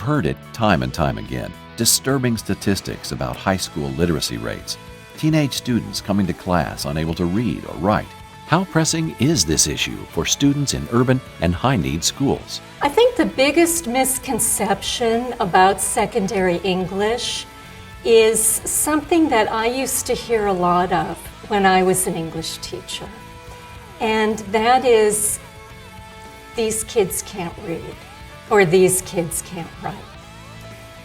heard it time and time again. Disturbing statistics about high school literacy rates. Teenage students coming to class unable to read or write. How pressing is this issue for students in urban and high-need schools? I think the biggest misconception about secondary English is something that I used to hear a lot of when I was an English teacher. And that is, these kids can't read, or these kids can't write.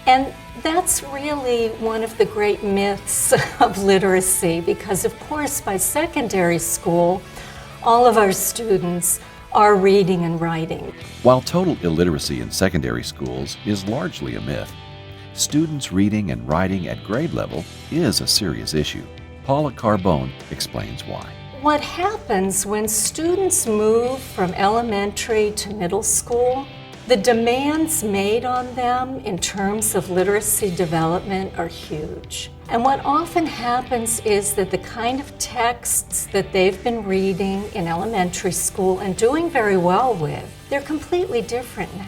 And that's really one of the great myths of literacy, because of course by secondary school, all of our students are reading and writing. While total illiteracy in secondary schools is largely a myth, students reading and writing at grade level is a serious issue. Paula Carbone explains why. What happens when students move from elementary to middle school, the demands made on them in terms of literacy development are huge. And what often happens is that the kind of texts that they've been reading in elementary school and doing very well with, they're completely different now.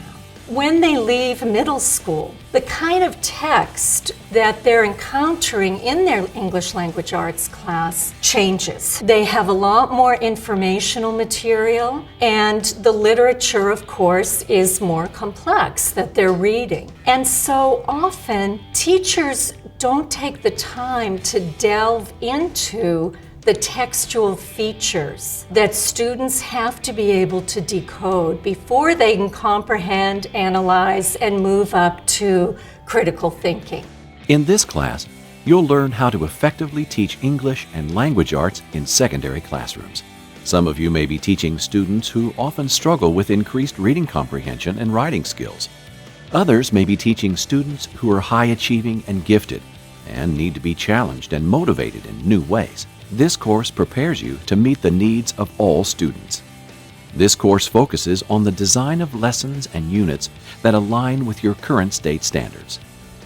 When they leave middle school, the kind of text that they're encountering in their English language arts class changes. They have a lot more informational material, and the literature, of course, is more complex that they're reading. And so often, teachers don't take the time to delve into the textual features that students have to be able to decode before they can comprehend, analyze, and move up to critical thinking. In this class, you'll learn how to effectively teach English and language arts in secondary classrooms. Some of you may be teaching students who often struggle with increased reading comprehension and writing skills. Others may be teaching students who are high-achieving and gifted and need to be challenged and motivated in new ways. This course prepares you to meet the needs of all students. This course focuses on the design of lessons and units that align with your current state standards.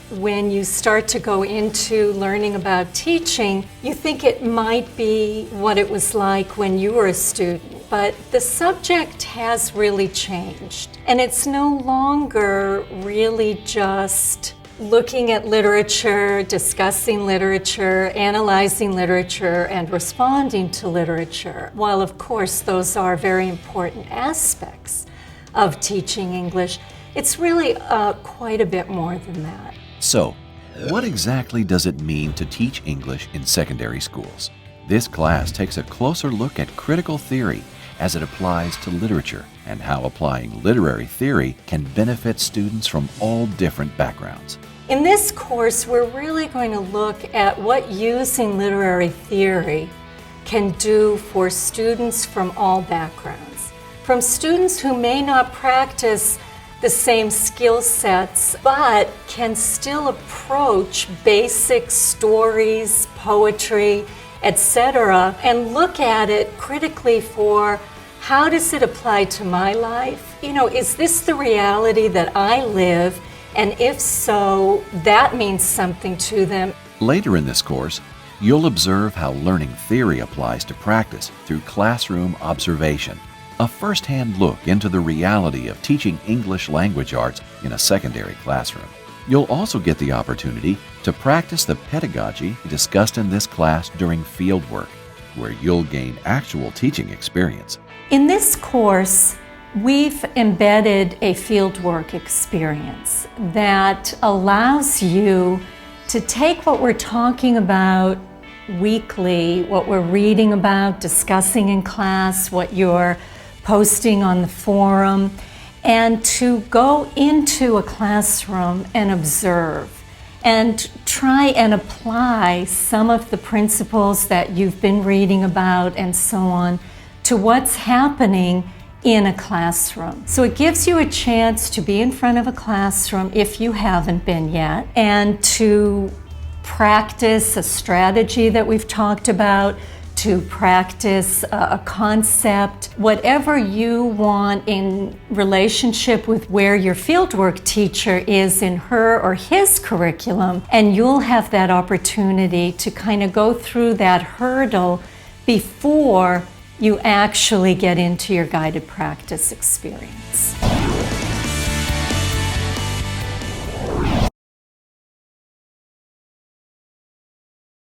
When you start to go into learning about teaching, you think it might be what it was like when you were a student, but the subject has really changed. And it's no longer really just looking at literature, discussing literature, analyzing literature, and responding to literature. While of course those are very important aspects of teaching English, it's really quite a bit more than that. So, what exactly does it mean to teach English in secondary schools? This class takes a closer look at critical theory as it applies to literature and how applying literary theory can benefit students from all different backgrounds. In this course, we're really going to look at what using literary theory can do for students from all backgrounds. From students who may not practice the same skill sets, but can still approach basic stories, poetry, etc., and look at it critically for how does it apply to my life? You know, is this the reality that I live? And if so, that means something to them. Later in this course, you'll observe how learning theory applies to practice through classroom observation, a first-hand look into the reality of teaching English language arts in a secondary classroom. You'll also get the opportunity to practice the pedagogy discussed in this class during Fieldwork, where you'll gain actual teaching experience. In this course, we've embedded a fieldwork experience that allows you to take what we're talking about weekly, what we're reading about, discussing in class, what you're posting on the forum, and to go into a classroom and observe and try and apply some of the principles that you've been reading about and so on to what's happening in a classroom. So it gives you a chance to be in front of a classroom if you haven't been yet, and to practice a strategy that we've talked about, to practice a concept, whatever you want in relationship with where your fieldwork teacher is in her or his curriculum, and you'll have that opportunity to kind of go through that hurdle before you actually get into your guided practice experience.